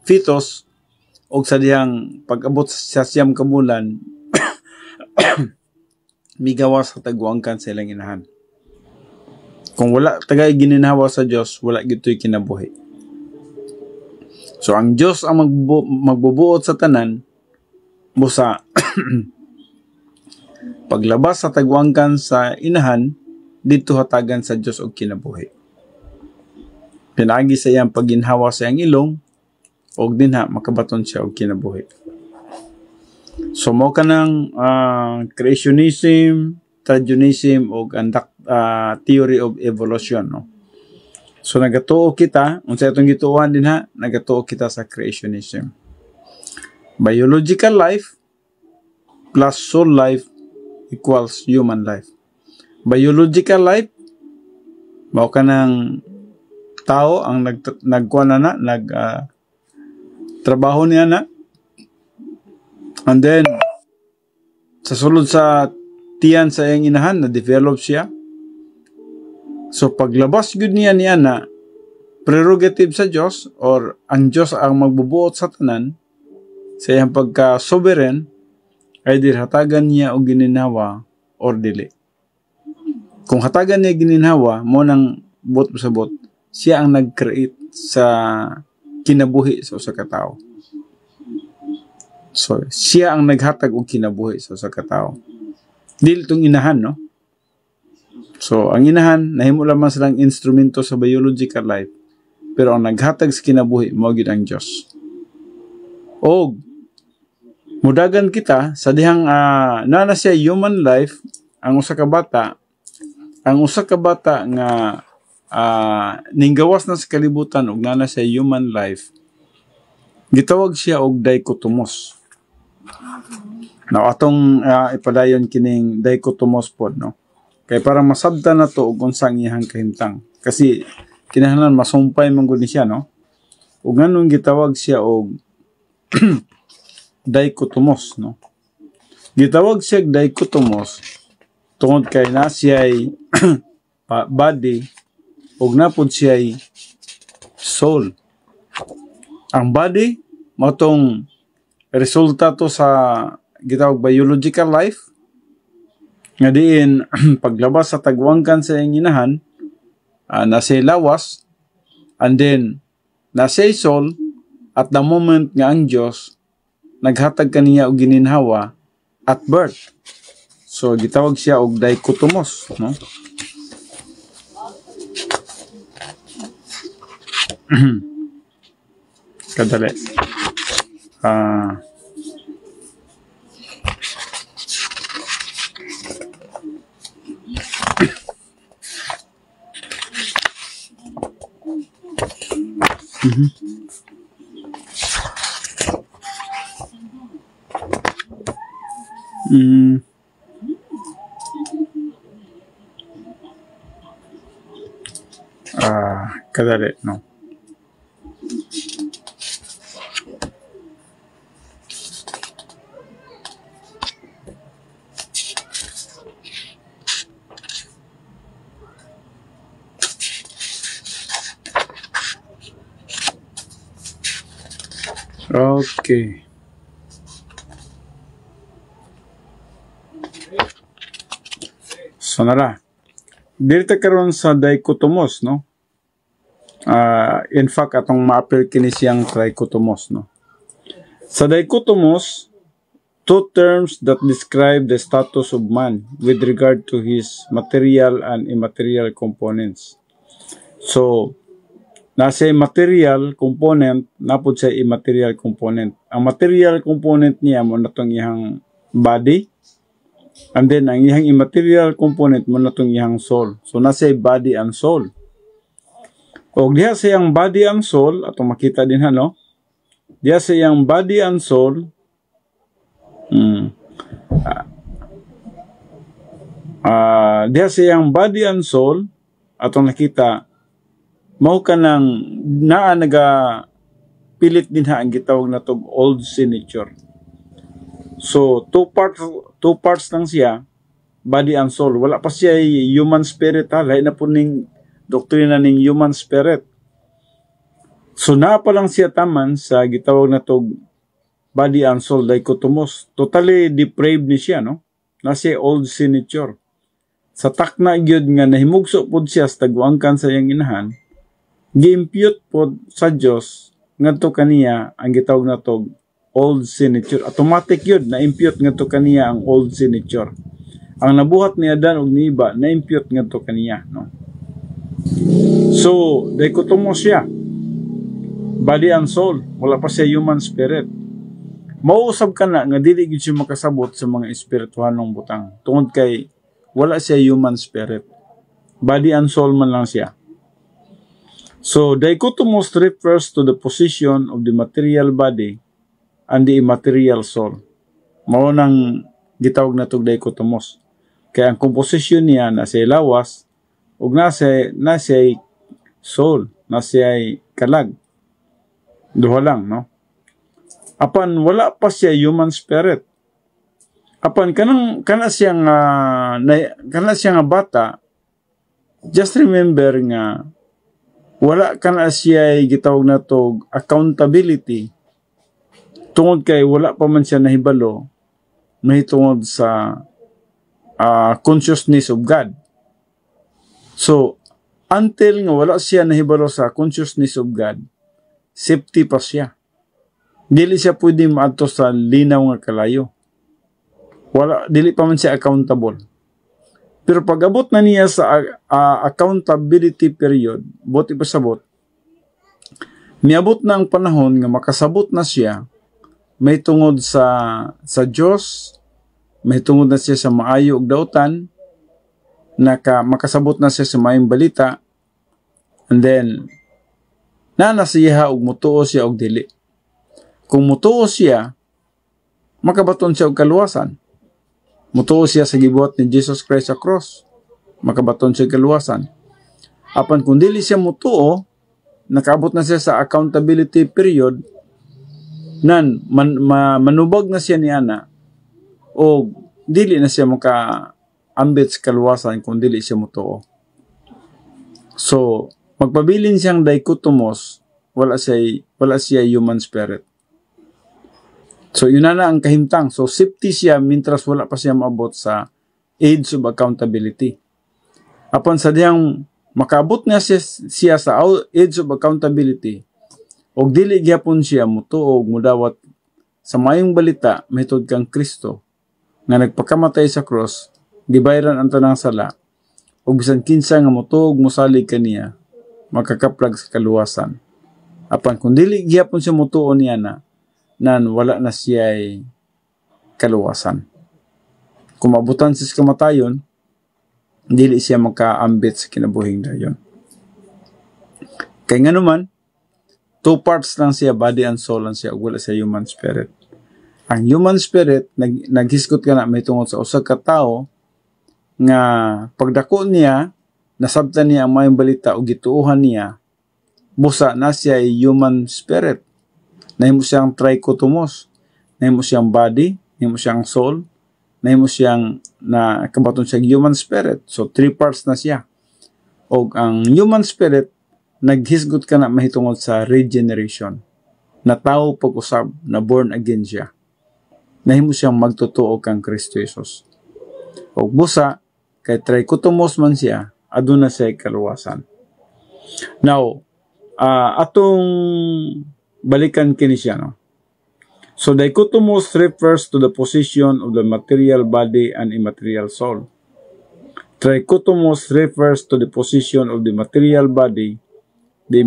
Speaker 1: fetus og sa diyang pag-abot sa siyam ka bulan migawas sa tagwangkan sa ilang inahan. Kung wala tagay gininhawa sa Dios, wala gitoy kinabuhi. So ang Dios ang magbubuot sa tanan busa paglabas sa tagwangkan sa inahan dito hatagan sa Dios og kinabuhi. Pinagi sa iyang pagginhawa sa iyang ilong og dinha makabaton siya og kinabuhi. So mo kanang creationism, traditionism og theory of evolution, no. So nagatuo kita, unsa atong gituohan dinha, nagatuo kita sa creationism. Biological life plus soul life equals human life. Biological life mao kanang tao ang trabaho niya na. And then sa sulod sa tiyan sa iyang inahan na develop siya. So paglabas gud niya na prerogative sa Dios or ang Dios ang magbubuot sa tanan sa iyang pagka-sovereign ay hatagan niya og gininhawa or dili. Kung hatagan niya gininhawa mo nang bot sa bot, siya ang nag-create sa kinabuhi sa usa ka tawo. So siya ang naghatag og kinabuhi sa usa ka tawo. Dili tong inahan, no? So ang inahan nahimo lamang silang instrumento sa biological life, pero ang naghatag sa kinabuhi mao gid ang Dios. Og mudagan kita sa dihang nana siya human life ang usa ka bata nga ninggawas na sa kalibutan og nana siya human life, gitawag siya og dichotomous. Now atong ipadayon kining dichotomous pod, no, kay para masabtan na to og unsang iyang kahimtang, kasi kinahanglan masumpay man gud ni siya, no. Ug nganong gitawag siya og dichotomous, no? Gitawag siya dichotomous tungod kay na siya'y body ug napod siya'y soul. Ang body matong resulta to sa gitawag biological life nga diin paglabas sa tagwangkan sa iyang inahan, nasay lawas, and then nasay soul at the moment nga ang Dios naghatag kaniya og gininhawa at birth. So gitawag siya og dichotomous, no? Kadali. Kadali, no? Okay. So nara. Dito karon sa dichotomos, no? In fact, atong ma-appeal kini siyang trichotomos, no? Sa dichotomos, two terms that describe the status of man with regard to his material and immaterial components. So, nasa material component, napod sa immaterial component. Ang material component niya mo na itong iyang body, and then ang iyang immaterial component mo na itong iyang soul. So, nasa body and soul. O diha sa iyang body and soul, atong makita din no? Diha sa iyang body and soul, diha sa iyang body and soul, atong nakita, mao ka nang naa pilit din ha ang gitawag na tog old signature. So, two parts lang siya, body and soul. Wala pa siya human spirit ha. Lain na po ning doktrina ning human spirit. So, naa pa lang siya taman sa gitawag na tog body and soul dichotomos. Totally depraved ni siya, no? Nasa old signature. Sa takna gyud nga nahimugso pod siya sa tagwangkan sa iyang inahan, gi-impute pod sa Dios ngadto kaniya ang gitawag na tog old signature. Automatic yun, na-impute ngadto kaniya ang old signature. Ang nabuhat ni Adan ug ni Eva, na-impute ngadto kaniya, no? So, dichotomos siya. Body and soul, wala pa siya human spirit. Mauusab ka na nga dili gyud siya makasabot sa mga espirituhanong butang. Tungod kay wala siya human spirit. Body and soul man lang siya. So, dichotomos refers to the position of the material body and the immaterial soul. Mao nang gitawag na tog dichotomos. Kaya ang composition niya nasa lawas ug nasa soul, nasa kalag. Duha lang, no? Apan wala pa siya human spirit. Apan kana siyang bata, just remember nga wala kana siya gitawag na tog accountability. Tungod kay wala pa man siya nahibalo mahitungod sa consciousness of God. So, until nga wala siya nahibalo sa consciousness of God, safety pa siya. Dili siya pwede maadto sa linaw nga kalayo. Dili pa man siya accountable. Pero pag abot na niya sa accountability period, buti pa sabot, miabot na ang panahon nga makasabot na siya, may tungod sa Diyos, may tungod na siya sa maayo ug dautan, makasabot na siya sa maayong balita, and then, nanasiya og mutuo siya og dili. Kung mutuo siya, makabaton siya og kaluwasan. Mutuo siya sa gibuhat ni Jesus Christ sa cross, makabaton siya og kaluwasan. Apan kung dili siya mutuo, nakaabot na siya sa accountability period, manubag na siya ni ana, o dili na siya makaambit sa kaluwasan kung dili siya mutuo. So, magpabilin siyang dichotomos, wala siya human spirit. So, yun na ang kahimtang. So, safety siya mintras wala pa siya maabot sa age of accountability. Apan sa diyang makaabot na siya sa age of accountability, og dili gyapon siya mutuo og mudawat sa mayong balita mahitod kang Kristo nga nagpakamatay sa cross, gibayran ang tanang sala, og bisan kinsa nga mutuo og mosalig kaniya, makakaplag sa kaluwasan. Apan kung dili gyapon siya mutuo niya nan wala na siya kaluwasan. Kung mabutan siya sa kamatayon, dili siya makaambit sa kinabuhing dayon. Kaya nga naman, two parts lang siya, body and soul lang siya, wala siya human spirit. Ang human spirit, naghisgot ka na may tungod sa usag ka tao, nga pagdako niya, nasabtan niya ang mayong balita o gituuhan niya, busa na siya human spirit. Nahimo siyang trichotomos, nahimo siyang body, nahimo siyang soul, nahimo siyang kabaton siyang human spirit. So, three parts na siya. O ang human spirit, naghisgot ka na mahitungod sa regeneration. na tao pag-usab na born again siya. Nahimo siyang magtotoo kang Kristo Jesus. O busa, kay trichotomos man siya, aduna siya kaluwasan. Now, atong balikan kini siya, no? So, dichotomos refers to the position of the material body and immaterial soul. Trichotomos refers to the position of the material body, the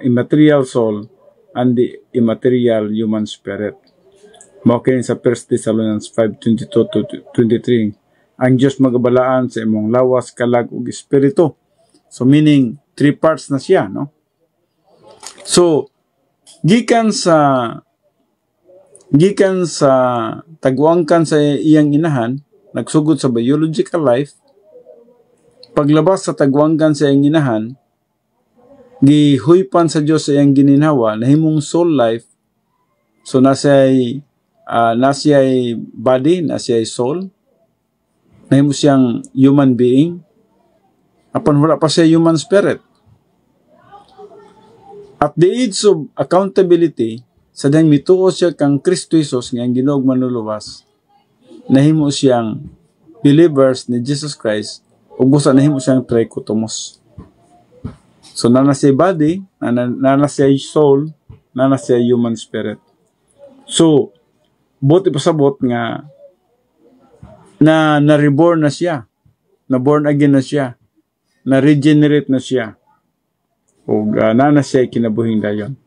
Speaker 1: immaterial soul, and the immaterial human spirit. Maukin sa 1 Thessalonians 5:22-23, ang Diyos magabalaan sa imong lawas, kalag, ug espiritu. So meaning, 3 parts na siya, no? So, gikan sa tagwangkan sa iyang inahan, nagsugod sa biological life, paglabas sa tagwangkan sa iyang inahan, gihuypan sa Diyos sa iyang gininhawa, nahimong soul life, so nasiya'y body, nasiya'y soul, nahimo siyang human being, apan wala pa siya human spirit. At the age of accountability, sa dahil mituo siya kang Kristo Jesus nga ang Ginoong manluluwas, nahimo siyang believers ni Jesus Christ, ug busa nahimo siyang trichotomos. So nana siya body, nana siya soul, nana siya human spirit. So buti pasabot nga na reborn na siya, na born again na siya, na regenerate na siya, ug nana siya kinabuhing dayon.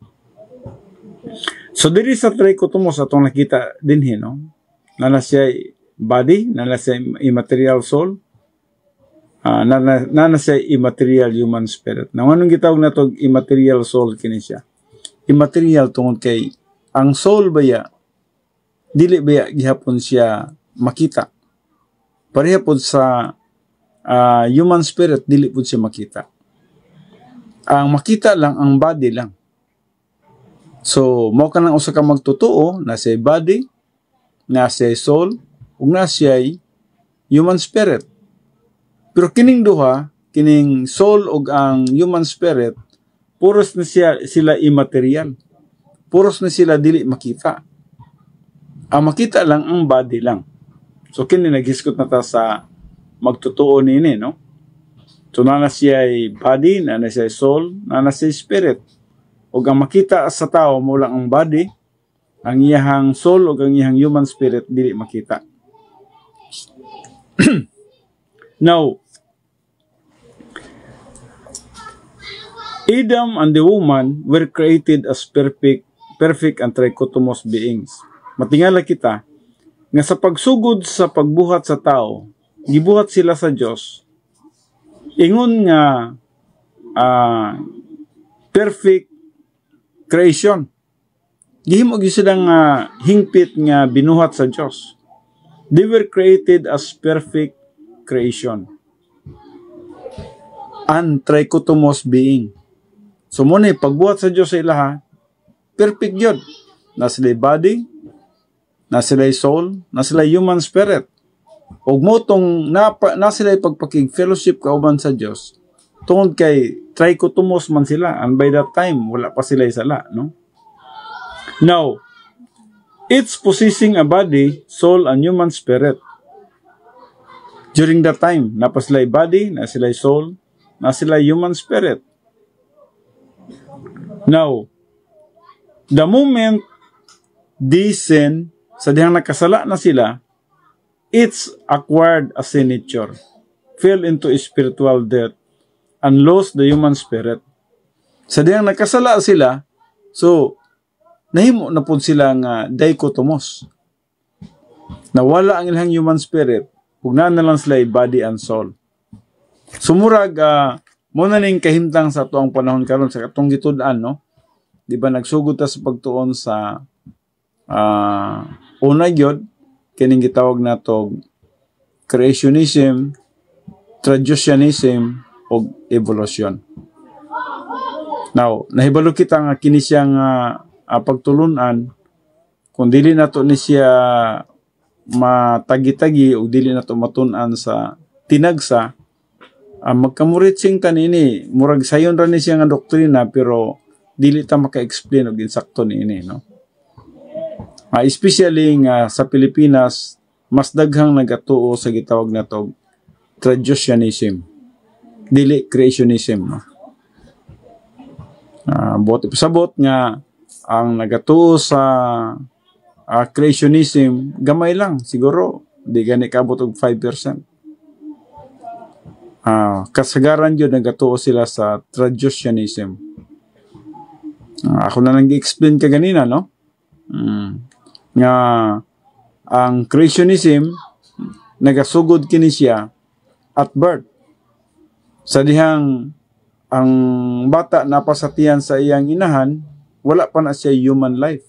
Speaker 1: So diri sa trichotomos atong nakita dinhi, no? Nana siya body, nana siya immaterial soul, nana siya immaterial human spirit. Now anong gitawag nato immaterial soul kini siya? Immaterial tungod kay ang soul baya dili baya gihapon siya makita. Pareha pod sa human spirit dili pod siya makita. Ang makita lang ang body lang. So, mao ka nang usa ka magtotoo na siya body, na siya soul, ug na siya human spirit. Pero kining duha, kining soul ug ang human spirit, puros na sila immaterial. Puros na sila dili makita. Ang makita lang ang body lang. So, kini naghiskot na ta sa magtotoo nini, no? So, nana siya body, nana siya soul, nana siya spirit. O ang makita sa tao mula ang body, ang iyahang soul o ang iyahang human spirit dili makita. Now, Adam and the woman were created as perfect and trichotomous beings. Matingala kita nga sa pagsugod sa pagbuhat sa tao, gibuhat sila sa Dios. Ingon nga perfect creation. Gihimo gyud silang hingpit nga binuhat sa Dios. They were created as perfect creation. And trichotomous being. So muna pagbuhat sa Dios sa ilaha, perfect yun. Na sila body, na sila soul, na sila human spirit. Ug mo tong na sila pagpakig fellowship kauban sa Dios. Tungod kay trichotomos man sila, and by that time wala pa sila isala, no? Now, it's possessing a body, soul, and human spirit. During that time, napa sila body, na sila soul, na sila human spirit. Now, the moment they sin, sa dihang nakasala na sila, it's acquired a sin nature, fell into spiritual death, and lost the human spirit. Sa dihang nakasala sila, so, nahimo na po sila nga dichotomos. Nawala ang ilang human spirit, pugna na lang sila body and soul. Sumurag, muna ning kahimtang sa tuang panahon karon sa katong gitud-an, no? Di ba nagsugod ta sa pagtuon sa una gyud kining gitawag natog creationism, traducianism, o evolution. Now, nahibalo kita nga kini siya nga pagtulunan, kung dili nato ni siya matagi-tagi o dili nato matun-an sa tinagsa, magkamuritsing kanini, murag sayon ra ni siya nga doktrina, pero dili ta maka-explain og insakto niini, no? Especially nga sa Pilipinas, mas daghang nagatuo sa gitawag na to traducianism, dili creationism, no? Buot ipasabot nga ang nagatuo sa creationism gamay lang, siguro di gani kabot og 5%. Kasagaran yun nagatuo sila sa traducianism. Ako na lang gi-explain ka ganina, no? Nga ang creationism nagasugod kini siya at birth. Sa dihang ang bata napasatiyan sa iyang inahan, wala pa na siya human life.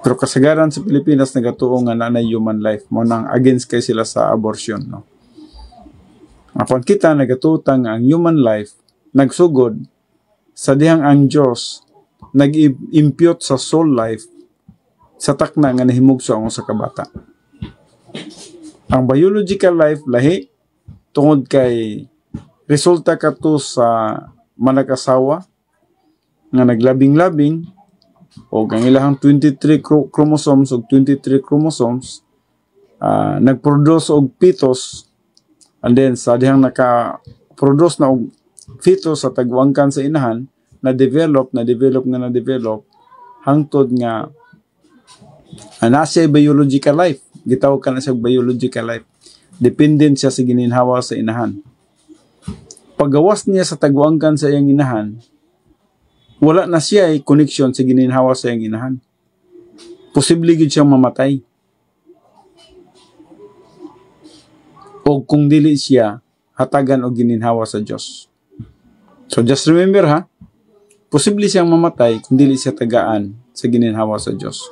Speaker 1: Pero kasagaran sa Pilipinas nagatuo nga na human life, mo nang against kay sila sa abortion, no? Apon kita nagatutang ang human life nagsugod sa dihang ang Dios nag-impute sa soul life sa takna nga nahimugso ang usa ka bata. Ang biological life lahi tungod kay resulta kato sa manag-asawa nga naglabing-labing o ang ilahang 23 chromosomes o 23 chromosomes nagproduce og fetus. And then, sa dihang naka-produce na og fetus sa tagwangkan sa inahan, na-develop, hangtod nga nasa biological life. Gitawag ka na sa biological life. Dependent siya sa gininhawa sa inahan. Paggawas niya sa tagwangkan sa iyang inahan, wala na siya ay connection sa gininhawa sa iyang inahan. Posible gid siyang mamatay. O kung dili siya hatagan o gininhawa sa Dios. So just remember ha, posible siyang mamatay kung dili siya tagaan sa gininhawa sa Dios.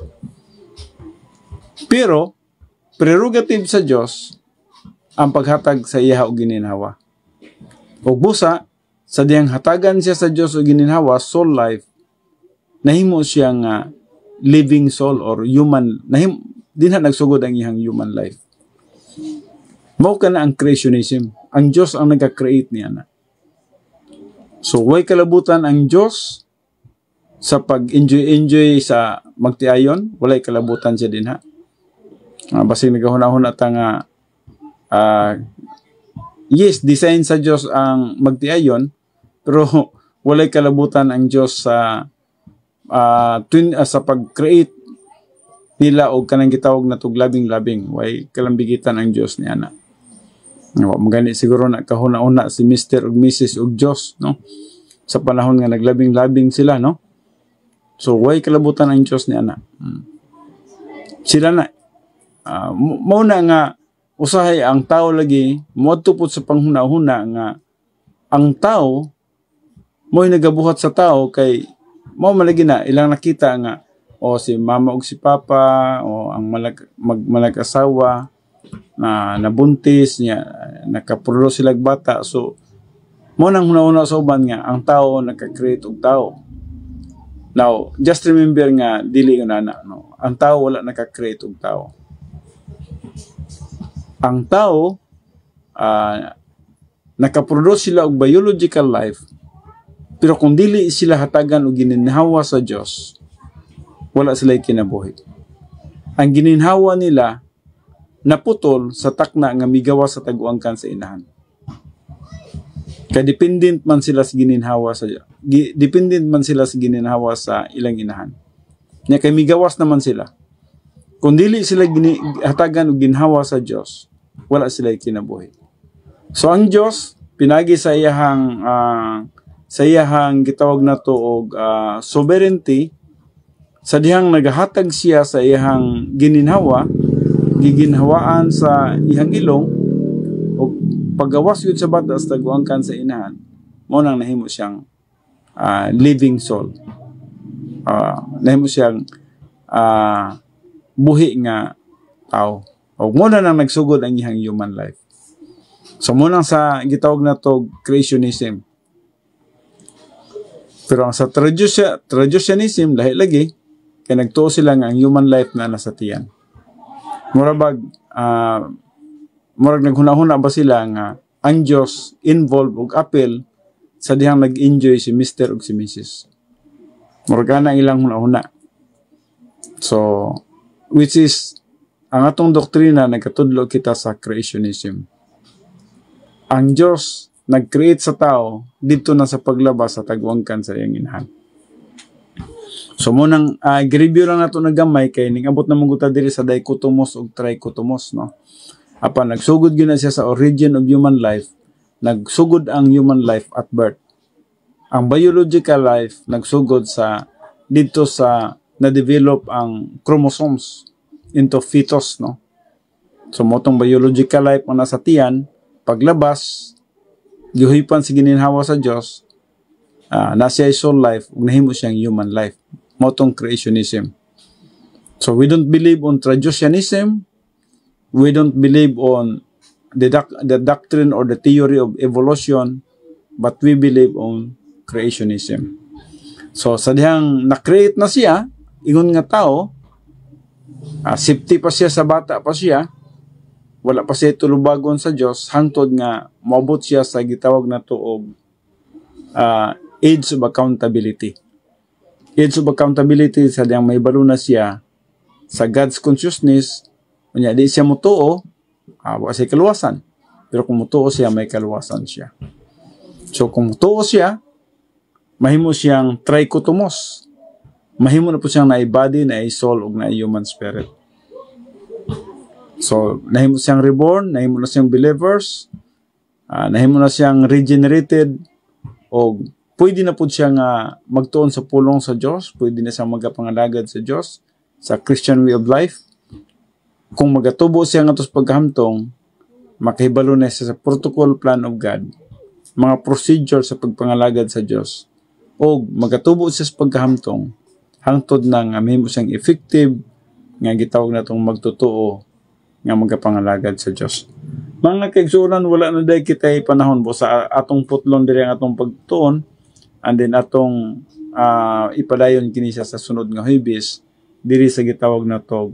Speaker 1: Pero prerogative sa Dios ang paghatag sa iya og gininhawa. O busa sa diyang hatagan siya sa Dios og gininhawa, soul life, nahimo siyang living soul or human, dinha nagsugod ang iyang human life. Mao ka na ang creationism. Ang Diyos ang nagka-create niya na. So, way kalabutan ang Diyos sa pag-enjoy sa magtiayon. Walay kalabutan siya din ha. Basig nagahuna-huna ta nga yes, design sa Diyos ang magtiayon, pero walay kalabutan ang Diyos sa pag-create nila o kanang gitawag na tug labing-labing. Way kalambigitan ang Diyos niya na. Magani siguro na kahuna-una si Mr. ug Mrs. ug Diyos, no? Sa panahon nga naglabing-labing sila, no? So, way kalabutan ang Diyos ni ana. Sila na. Mauna nga, usahay ang tao lagi, muadtupod sa panghuna-huna nga, ang tao, mo'y nagabuhat sa tao, kay, mo malagi na, ilang nakita nga, o si mama ug si papa, o ang mag-asawa, na nabuntis niya, nakaproduce sila bata. So mo nang huna-huna sa uban nga ang tao naka-create og tao. Now, just remember nga dili nga na, no, ang tao wala naka-create og tao. Ang tao nakaproduce sila og biological life, pero kung dili sila hatagan og gininhawa sa Dios, wala sila kinabuhi. Ang gininhawa nila naputol sa takna nga migawa sa tagwangkan sa inahan. Kaya dependent man sila sa gininhawa sa ilang inahan. Nya kay migawas naman sila. Kung dili sila hatagan og ginhawa sa Dios, wala sila kinabuhi. So ang Dios pinagi sa iyahang gitawag na to og sovereignty, sa dihang nagahatag siya sa iyahang gininhawa, giginhawaan sa ihang ilong o paggawas yun sa bata sa tagwangkan sa inahan, mo nang nahimo siyang living soul. Nahimo siyang buhi nga tao. O mo na nang nagsugod ang ihang human life. So mo nang sa gitawag na to creationism. Pero sa traducianism, lahi lagi, kaya nagtuo sila nga ang human life na nasa tiyan. Murag naghuna-huna ba sila nga ang Diyos involved og apel sa dihang nag-enjoy si Mr. ug si Mrs. Murag na ilang huna-huna. So, which is, ang atong doktrina, nagkatudlo kita sa creationism. Ang Diyos, nag-create sa tao, dito na sa paglabas sa tagwangkan sa iyang inahan. So, munang, i-review lang nato na gamay, kay ning-abot na mong diri sa dichotomous ug trichotomous, no? Apan, nagsugod gina siya sa origin of human life, nagsugod ang human life at birth. Ang biological life, nagsugod sa, dito sa, na-develop ang chromosomes into fetus, no? So, motong biological life ang nasa tiyan, paglabas, gihuipan si gininhawa sa Diyos, nasa soul life, ug nahimo siyang human life. Motong creationism. So, we don't believe on traducianism. We don't believe on the doctrine or the theory of evolution, but we believe on creationism. So, sa dihang na-create na siya, ingon nga tao, safety pa siya sa bata pa siya, wala pa siya tulubagon sa Diyos, hangtod nga maabot siya sa gitawag na to og age of accountability. Age of accountability, sa diyang may balo na siya sa God's consciousness, kunya di siya mutuo, wala siya kaluwasan. Pero kung mutuo siya, may kaluwasan siya. So kung mutuo siya, mahimo siyang trichotomos. Mahimo na po siyang na-body, na-soul, ug na-human spirit. So, nahimo siyang reborn, nahimo na siyang believers, nahimo na siyang regenerated, o pwede na po siyang magtuon sa pulong sa Diyos, pwede na siyang magapangalagad sa Diyos, sa Christian way of life. Kung magatubo siya nga tos paghamtong, makahibalo na siya sa protocol plan of God, mga procedure sa pagpangalagad sa Diyos, o magatubo siya sa paghamtong, hangtod na nga mahimo siyang effective, nga gitawag na itong magtutuo, nga magapangalagad sa Diyos. Mga kaigsunan, wala na dahil kita panahon po sa atong putlon diri ang atong pagtuon, and then atong ipadayon kini siya sa sunod nga Huwebes diri sa gitawag na to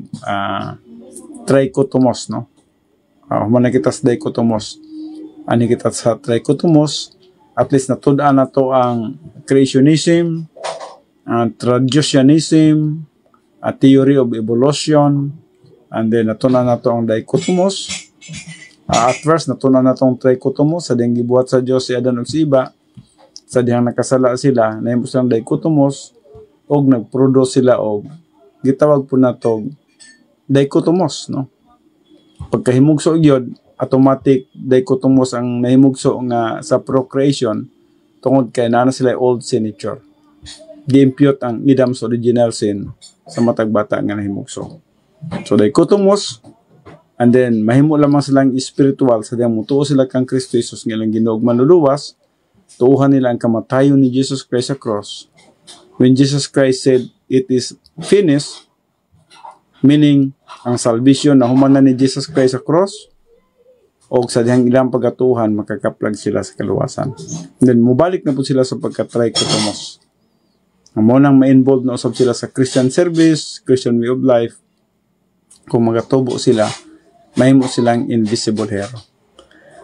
Speaker 1: trichotomos, no? Human na kita sa dichotomos, ani kita sa trichotomos, at least natud-an na to ang creationism, traducianism, theory of evolution, and then natunan na to ang dichotomos. At first natunan na tong trichotomos sa diyang gibuhat sa Diyos si Adan ug si Eva, sa diyang nakasala sila, nahimo silang dichotomos, og nagproduce sila og gitawag po na to dichotomos, no? Pagkahimugso gyud, automatic dichotomos ang nahimugso nga sa procreation, tungod kay naa sila old sin nature. Gi-impute ang Adam's original sin sa matag bata nga nahimugso. So dichotomos, and then mahimo lamang silang spiritual sa diyang mutuo sila kang Kristo Jesus nga ilang Ginoo manluluwas, tuuhan nila ang kamatayon ni Jesus Christ sa cross. When Jesus Christ said, "It is finished," meaning ang salvation na human na ni Jesus Christ sa cross, o sa diyang ilang pagatuhan, makakaplag sila sa kaluwasan. And then mubalik na po sila sa pagka-trichotomos. Ang munang ma-involve na usab sila sa Christian service, Christian way of life. Kung magatubo sila, mahimo silang invisible hero.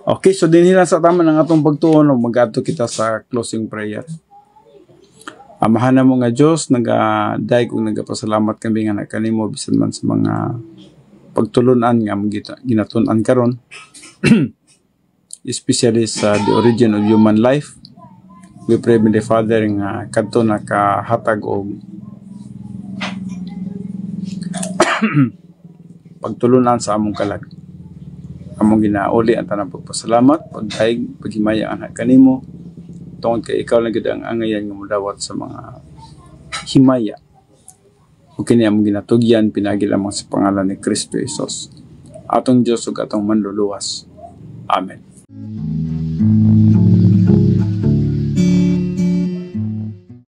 Speaker 1: Okay, so din hila sa tama ng atong pagtuon, mag-ato kita sa closing prayer. Amahan na mo nga Diyos, nag-daig kung nagpasalamat kami nga na kanimo bisan man sa mga pagtulunan nga ginatunan karon. Especially sa the origin of human life. We pray with the Father nga kadto nakahatag og pagtulunan sa among kalag. Among ginauli ang tanang pagpasalamat, pagdaig, paghimaya anak kanimo, tungod kay ikaw lang gid ang angayan nga modawat sa mga himaya. O kini among ginatugyan pinagi lamang sa pangalan ni Kristo Jesus, atong Dios ug atong manluluwas. Amen.